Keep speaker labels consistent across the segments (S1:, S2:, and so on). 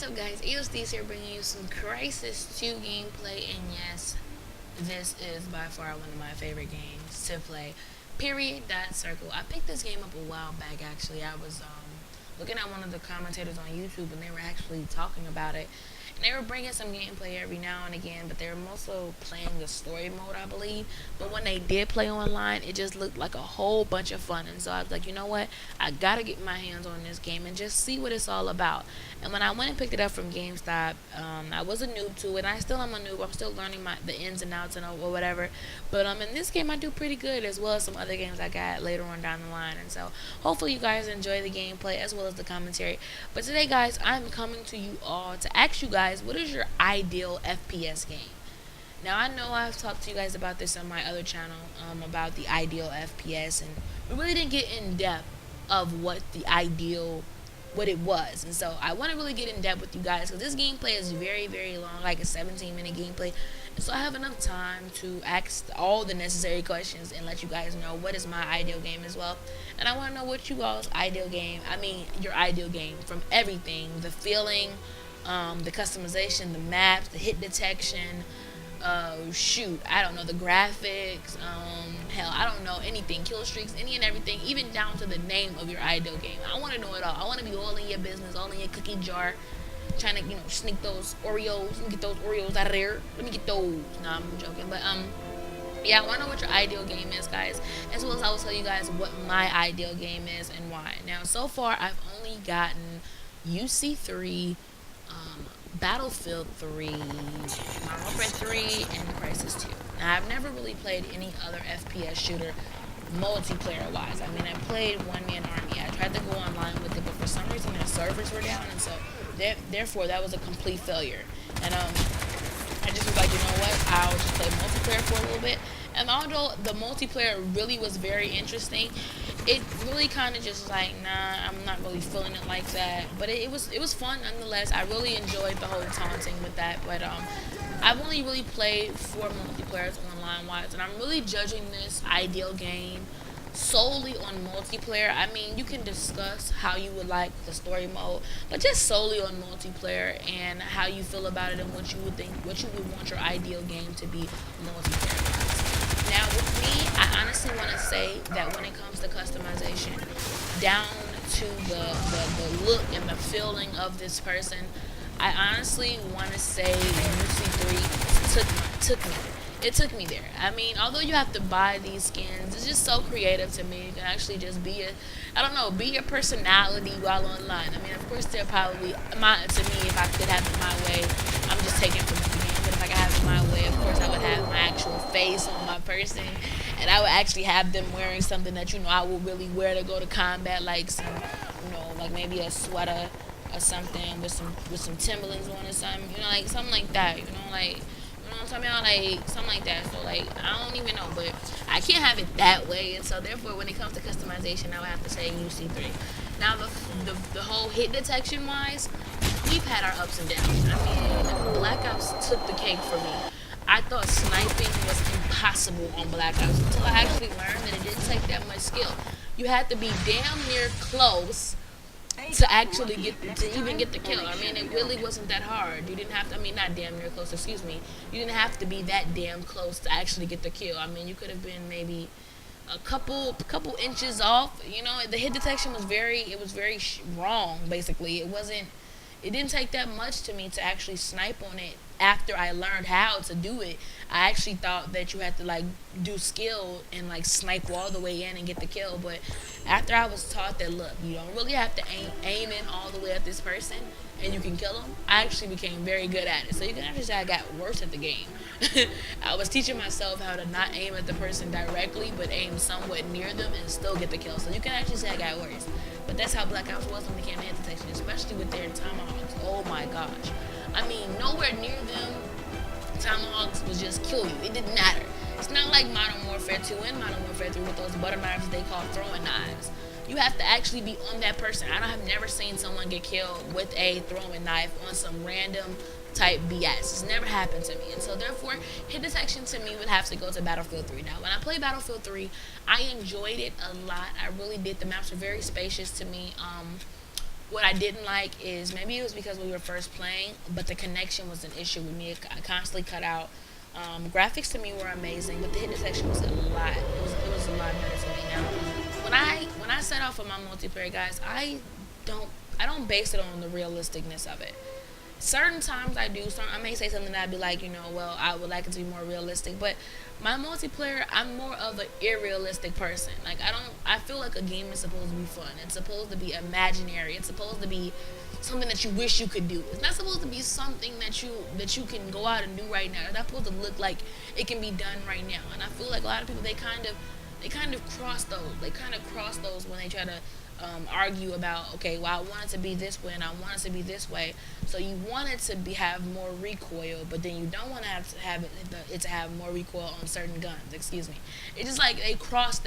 S1: What's up, guys? AyoSteze here, bringing you some Crysis 2 gameplay, and yes, this is by far one of my favorite games to play. Period. Dot circle. I picked this game up a while back. Actually, I was looking at one of the commentators on YouTube, and they were actually talking about it. And they were bringing some gameplay every now and again, but they were mostly playing the story mode, I believe. But when they did play online, it just looked like a whole bunch of fun. And so I was like, you know what? I gotta get my hands on this game and just see what it's all about. And when I went and picked it up from GameStop, I was a noob to it. And I still am a noob. I'm still learning the ins and outs and or whatever. But in this game, I do pretty good, as well as some other games I got later on down the line. And so hopefully you guys enjoy the gameplay as well as the commentary. But today, guys, I'm coming to you all to ask you guys, what is your ideal FPS game? Now, I know I've talked to you guys about this on my other channel, about the ideal FPS, and we really didn't get in depth of what it was. And so I want to really get in depth with you guys, because this gameplay is very, very long, like a 17-minute gameplay. And so I have enough time to ask all the necessary questions and let you guys know what is my ideal game as well. And I want to know what you all's ideal game, your ideal game, from everything, the feeling, the customization, the maps, the hit detection, I don't know, the graphics, hell, I don't know, anything, kill streaks, any and everything, even down to the name of your ideal game. I want to know it all. I want to be all in your business, all in your cookie jar, trying to, sneak those Oreos. Let me get those Oreos out of there. Let me get those. Nah, I'm joking, but, yeah, I want to know what your ideal game is, guys, as well as I will tell you guys what my ideal game is and why. Now, so far, I've only gotten UC3, Battlefield 3, Modern Warfare 3, and Crysis 2. Now, I've never really played any other FPS shooter multiplayer-wise. I played One Man Army. I tried to go online with it, but for some reason their servers were down, and so therefore that was a complete failure. And I just was like, you know what? I'll just play multiplayer for a little bit. And although the multiplayer really was very interesting, it really kind of just like, nah, I'm not really feeling it like that. But it was fun nonetheless. I really enjoyed the whole taunting with that. But I've only really played 4 multiplayers online wise, and I'm really judging this ideal game solely on multiplayer. You can discuss how you would like the story mode, but just solely on multiplayer and how you feel about it and what you would want your ideal game to be multiplayer. Now, with me, I honestly want to say that when it comes to customization, down to the look and the feeling of this person, I honestly want to say UC3 took me there. Although you have to buy these skins, it's just so creative to me. You can actually just be your personality while online. Of course, they're probably, to me, if I could have it my way, I'm just taking from the game. But if I could have it my way, of course, I would have my actual face on my person, and I would actually have them wearing something that, I would really wear to go to combat, like some, like maybe a sweater or something with some Timberlands on or something, like something like that, like, what I'm talking about, like something like that. So like, I don't even know, but I can't have it that way, and so therefore when it comes to customization, I would have to say UC3. Now the whole hit detection wise, we've had our ups and downs. Black Ops took the cake for me. I thought sniping was impossible on Black Ops until I actually learned that it didn't take that much skill. You had to be damn near close to actually even get the kill. It really wasn't that hard. You didn't have to, not damn near close, excuse me. You didn't have to be that damn close to actually get the kill. You could have been maybe a couple inches off. The hit detection was very wrong, basically. It didn't take that much to me to actually snipe on it. After I learned how to do it, I actually thought that you had to like do skill and like snipe all the way in and get the kill. But after I was taught that, look, you don't really have to aim in all the way at this person and you can kill them, I actually became very good at it. So you can actually say I got worse at the game. I was teaching myself how to not aim at the person directly, but aim somewhat near them and still get the kill. So you can actually say I got worse. But that's how Black Ops was when it came to hit detection, especially with their tomahawks. Oh my gosh. Nowhere near them, tomahawks would just kill you. It didn't matter. It's not like Modern Warfare 2 and Modern Warfare 3 with those butter knives they call throwing knives. You have to actually be on that person. I have never seen someone get killed with a throwing knife on some random type BS. It's never happened to me. And so therefore, hit detection to me would have to go to Battlefield 3. Now, when I play Battlefield 3, I enjoyed it a lot. I really did. The maps were very spacious to me. What I didn't like is maybe it was because we were first playing, but the connection was an issue with me. It constantly cut out. Graphics to me were amazing, but the hit detection was a lot. It was a lot better to me. Now, when I set off for my multiplayer, guys, don't I don't base it on the realisticness of it. Certain times I do. I may say something that I'd be like, well, I would like it to be more realistic. But my multiplayer, I'm more of an irrealistic person. Like I don't. I feel like a game is supposed to be fun. It's supposed to be imaginary. It's supposed to be something that you wish you could do. It's not supposed to be something that you can go out and do right now. It's not supposed to look like it can be done right now. And I feel like a lot of people they kind of cross those. They kind of cross those when they try to argue about, okay, well, I want it to be this way and I want it to be this way. So you want it to have more recoil, but then you don't want to have it to have more recoil on certain guns. Excuse me. It's just like they cross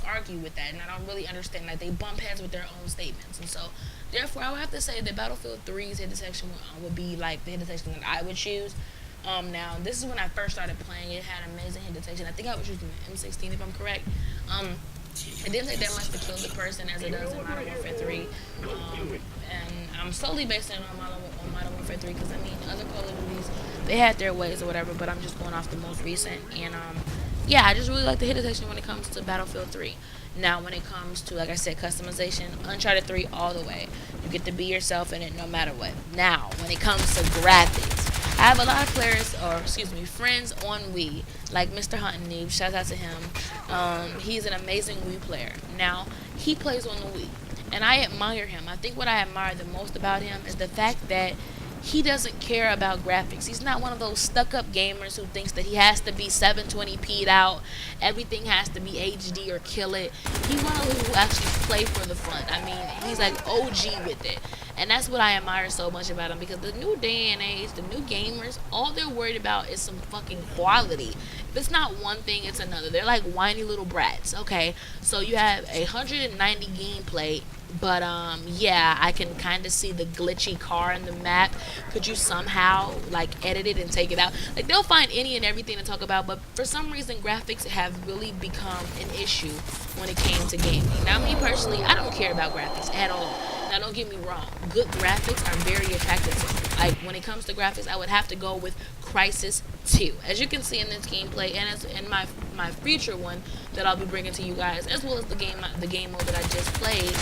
S1: argue with that, and I don't really understand. Like they bump heads with their own statements, and so therefore I would have to say that Battlefield 3's hit detection would be like the hit detection that I would choose. Now this is when I first started playing. It had amazing hit detection. I think I was using the M16 if I'm correct. It didn't take that much to kill the person as it does in Modern Warfare 3. And I'm solely basing it on Modern Warfare 3 because, I mean, other Call of Duties, they had their ways or whatever, but I'm just going off the most recent. And, yeah, I just really like the hit detection when it comes to Battlefield 3. Now, when it comes to, like I said, customization, Uncharted 3 all the way. You get to be yourself in it no matter what. Now, when it comes to graphics, I have a lot of friends on Wii, like Mr. Hunting. Shout out to him. He's an amazing Wii player. Now, he plays on the Wii, and I admire him. I think what I admire the most about him is the fact that he doesn't care about graphics. He's not one of those stuck-up gamers who thinks that he has to be 720p'd out, everything has to be HD or kill it. He's one of those who actually play for the fun. I mean, he's like OG with it. And that's what I admire so much about him, because the new day and age, the new gamers, all they're worried about is some fucking quality. If it's not one thing, it's another. They're like whiny little brats, okay? So you have 190 gameplay, but yeah, I can kind of see the glitchy car in the map. Could you somehow like edit it and take it out? Like they'll find any and everything to talk about, but for some reason graphics have really become an issue when it came to gaming. Now me personally, I don't care about graphics at all. Now don't get me wrong, good graphics are very attractive to me. Like when it comes to graphics, I would have to go with Crysis 2. As you can see in this gameplay, and as in my future one that I'll be bringing to you guys, as well as the game mode that I just played,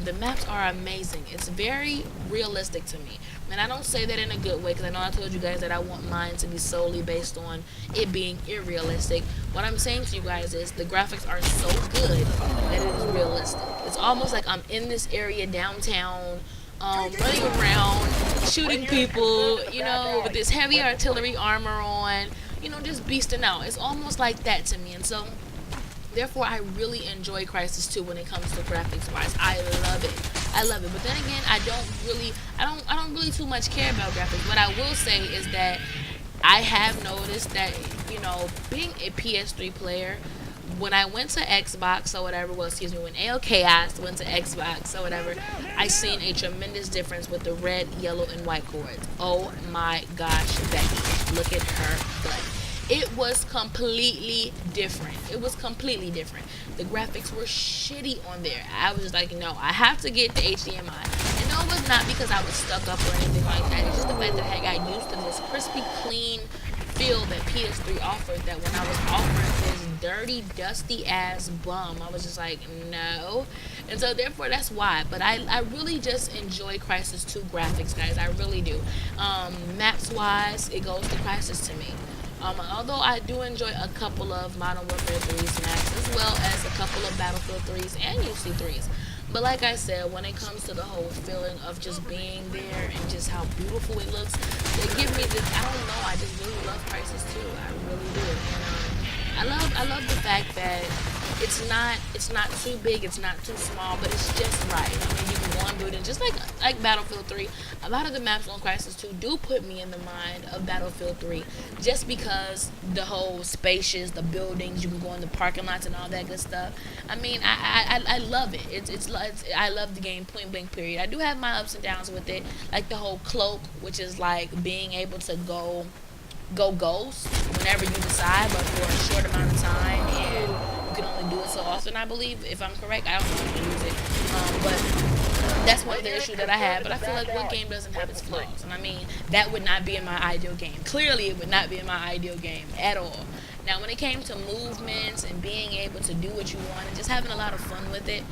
S1: the maps are amazing. It's very realistic to me, and I don't say that in a good way because I know I told you guys that I want mine to be solely based on it being irrealistic. What I'm saying to you guys is the graphics are so good that it is realistic. It's almost like I'm in this area downtown, running around, shooting people, with this heavy artillery armor on, just beasting out. It's almost like that to me, and so therefore I really enjoy Crysis 2 when it comes to graphics wise. I love it. But then again, I don't really too much care about graphics. What I will say is that I have noticed that, being a PS3 player, when I went to Xbox or whatever, when AyoSteze went to Xbox or whatever, I seen a tremendous difference with the red, yellow, and white cords. Oh my gosh, Becky, look at her butt. It was completely different. The graphics were shitty on there. I was just like, no, I have to get the HDMI. And no, it was not because I was stuck up or anything like that. It's just the fact that I got used to this crispy, clean feel that PS3 offered, that when I was offered this dirty, dusty ass bum, I was just like, no. And so therefore that's why. But I really just enjoy Crysis 2 graphics, guys. I really do. Maps wise, it goes to Crysis to me. Although I do enjoy a couple of Modern Warfare 3's maps, as well as a couple of Battlefield 3's and UC 3's. But like I said, when it comes to the whole feeling of just being there and just how beautiful it looks, it gives me this, I don't know, I just really love Crysis 2. I really do. And I love the fact that it's not too big, it's not too small, but it's just right. I mean, you can go and do it, and just like Battlefield 3, a lot of the maps on Crysis 2 do put me in the mind of Battlefield 3, just because the whole spacious, the buildings, you can go in the parking lots and all that good stuff. I mean, I love it. I love the game, point blank period. I do have my ups and downs with it, like the whole cloak, which is like being able to go ghost whenever you decide, but for a short amount of time, and you can only do it so often, I believe, if I'm correct. I don't know if I use it, but That's one of the issues that I have. But I feel like what game doesn't have its flaws? And I mean, that would not be in my ideal game. Clearly, it would not be in my ideal game at all. Now, when it came to movements and being able to do what you want and just having a lot of fun with it,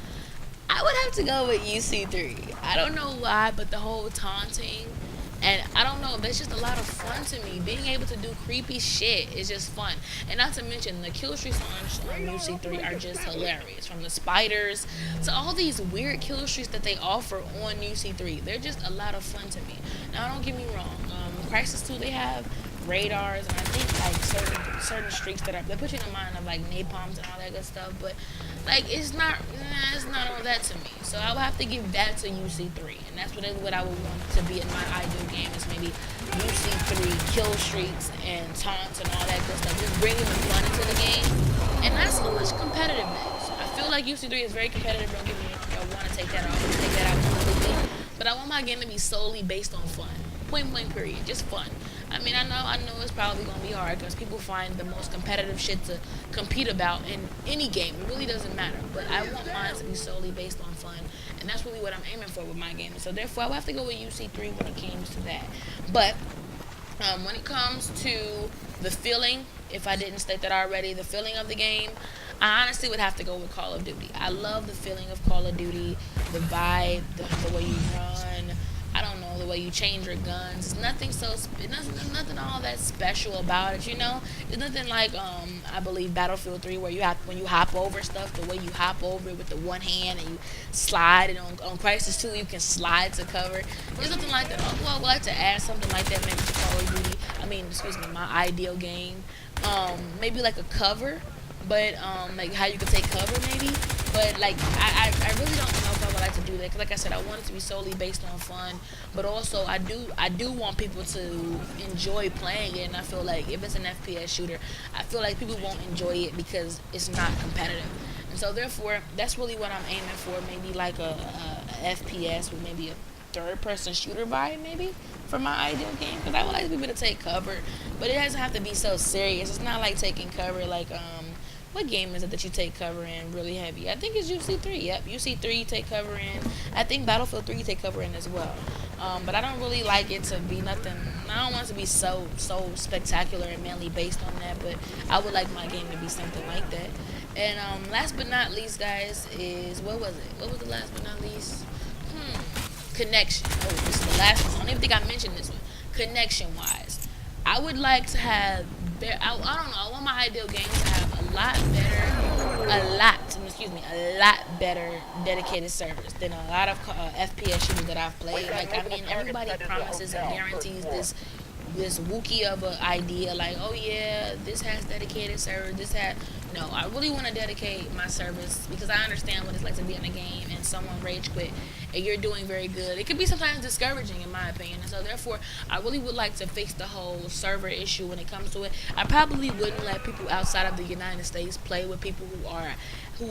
S1: I would have to go with UC3. I don't know why, but the whole taunting, and I don't know, that's just a lot of fun to me. Being able to do creepy shit is just fun. And not to mention, the kill streaks on UC3 are just hilarious. From the spiders to all these weird kill streaks that they offer on UC3. They're just a lot of fun to me. Now, don't get me wrong. Crysis 2, they have radars, and I think like certain streaks they put you in the mind of like napalms and all that good stuff, but like it's not all that to me. So I would have to give that to UC3, and that's what I would want to be in my ideal game is maybe UC3 kill streaks and taunts and all that good stuff, just bringing the fun into the game, and not so much competitiveness. I feel like UC3 is very competitive. Don't get me wrong, I want to take that off, take that out completely, but I want my game to be solely based on fun. Point blank period, just fun. I mean, I know it's probably gonna be hard because people find the most competitive shit to compete about in any game. It really doesn't matter. But I want mine to be solely based on fun, and that's really what I'm aiming for with my game. So therefore, I will have to go with UC3 when it comes to that. But when it comes to the feeling, if I didn't state that already, the feeling of the game, I honestly would have to go with Call of Duty. I love the feeling of Call of Duty, the vibe, the way you run. I don't know, the way you change your guns. It's nothing all that special about it, you know? It's nothing like I believe Battlefield 3 where when you hop over stuff, the way you hop over it with the one hand and you slide, and on Crysis 2 you can slide to cover. There's nothing like that. Well, I would like to add something like that maybe to Call of Duty. My ideal game. Maybe like a cover, but like how you could take cover maybe. But like I really don't know if I would like to do that, because like I said, I want it to be solely based on fun, but also I do want people to enjoy playing it. And I feel like if it's an FPS shooter, I feel like people won't enjoy it because it's not competitive. And so therefore, that's really what I'm aiming for. Maybe like a FPS with maybe a third-person shooter vibe, maybe, for my ideal game. Because I would like people to take cover, but it doesn't have to be so serious. It's not like taking cover like what game is it that you take cover in really heavy? I think it's UC3. Yep, UC3 you take cover in. I think Battlefield 3 you take cover in as well. But I don't really like it to be nothing. I don't want it to be so spectacular and mainly based on that. But I would like my game to be something like that. And last but not least, guys, is what was it? What was the last but not least? Connection. Oh, this is the last one. I don't even think I mentioned this one. Connection-wise, I would like to have. I don't know. I want my ideal game to have a lot better dedicated servers than a lot of FPS shooters that I've played. Like, I mean, everybody promises and guarantees this Wookiee of an idea, like, oh yeah, this has dedicated servers, no, I really want to dedicate my service, because I understand what it's like to be in a game and someone rage quit and you're doing very good. It can be sometimes discouraging, in my opinion, and so therefore I really would like to fix the whole server issue when it comes to it. I probably wouldn't let people outside of the United States play with people who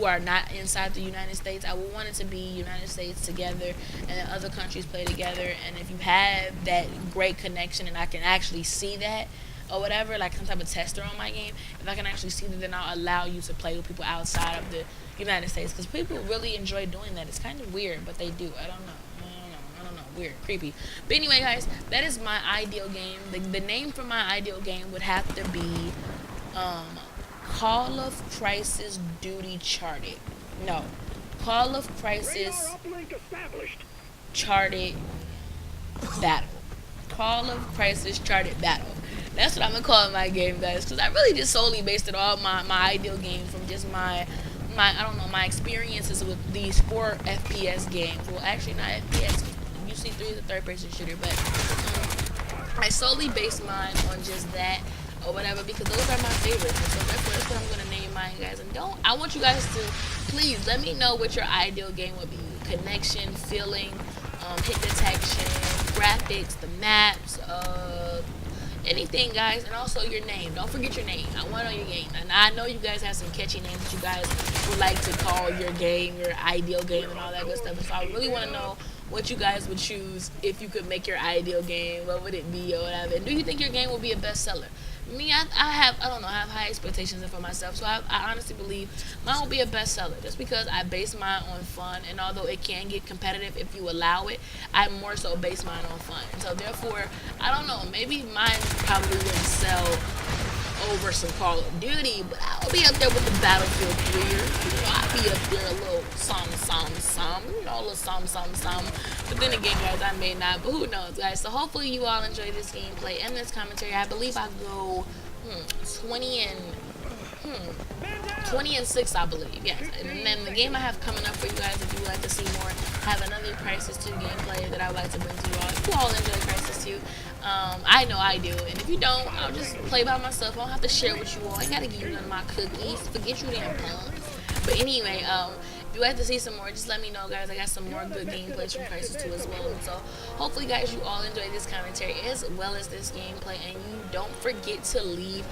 S1: are not inside the United States. I would want it to be United States together and other countries play together, and if you have that great connection and I can actually see that or whatever, like some type of tester on my game, if I can actually see that, then I'll allow you to play with people outside of the United States, because people really enjoy doing that. It's kind of weird, but they do. I don't know. Weird, creepy. But anyway, guys, that is my ideal game. The name for my ideal game would have to be Call of Crysis Duty Charted. No, Call of Crysis Charted Battle. Call of Crysis Charted Battle. That's what I'm gonna call my game, guys, because I really just solely based it on my ideal game from just my experiences with these 4 FPS games. Well, actually not FPS. UC3 is a third-person shooter, but I solely base mine on just that or whatever, because those are my favorites. And so therefore, that's what I'm gonna name mine, guys. And I want you guys to please let me know what your ideal game would be. Connection, feeling, hit detection, graphics, the maps, anything, guys, and also your name. Don't forget your name. I want to know your game. And I know you guys have some catchy names that you guys would like to call your game, your ideal game, and all that good stuff. So I really want to know what you guys would choose if you could make your ideal game. What would it be or whatever? And do you think your game will be a bestseller? me, I don't know, I have high expectations for myself. So I honestly believe mine will be a bestseller just because I base mine on fun. And although it can get competitive if you allow it, I more so base mine on fun. So therefore, I don't know, maybe mine probably wouldn't sell over some Call of Duty, but I'll be up there with the Battlefield 3. You know, I'll be up there a little some, you know, a little some. But then again, guys, I may not, but who knows, guys. So hopefully you all enjoy this gameplay and this commentary. I believe I go 20 and 20 and 6, I believe. Yes. And then the game I have coming up for you guys, if you would like to see more, have another Crysis 2 gameplay that I would like to bring to you all. If you all enjoy Crysis 2, I know I do. And if you don't, I'll just play by myself. I don't have to share with you all. I ain't gotta give you none of my cookies. Forget you damn punks. But anyway, if you like to see some more, just let me know, guys. I got some more good gameplays from Crysis 2 as well. And so hopefully, guys, you all enjoy this commentary as well as this gameplay. And you don't forget to leave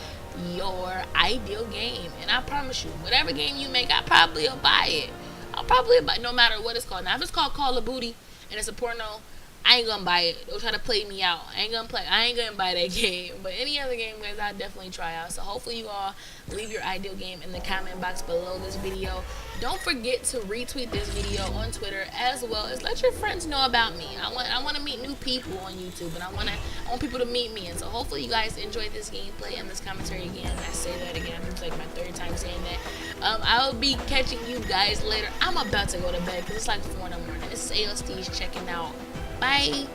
S1: your ideal game. And I promise you, whatever game you make, I probably will buy it. I'll probably buy it, no matter what it's called. Now, if it's called Call of Booty and it's a porno, I ain't gonna buy it. They'll try to play me out. I ain't gonna buy that game. But any other game, guys, I'll definitely try out. So hopefully you all leave your ideal game in the comment box below this video. Don't forget to retweet this video on Twitter, as well as let your friends know about me. I want to meet new people on YouTube, and I want people to meet me. And so hopefully you guys enjoyed this gameplay and this commentary again. I say that again. It's like my third time saying that. I'll be catching you guys later. I'm about to go to bed because it's like 4 in the morning. It's AyoSteze checking out. Bye.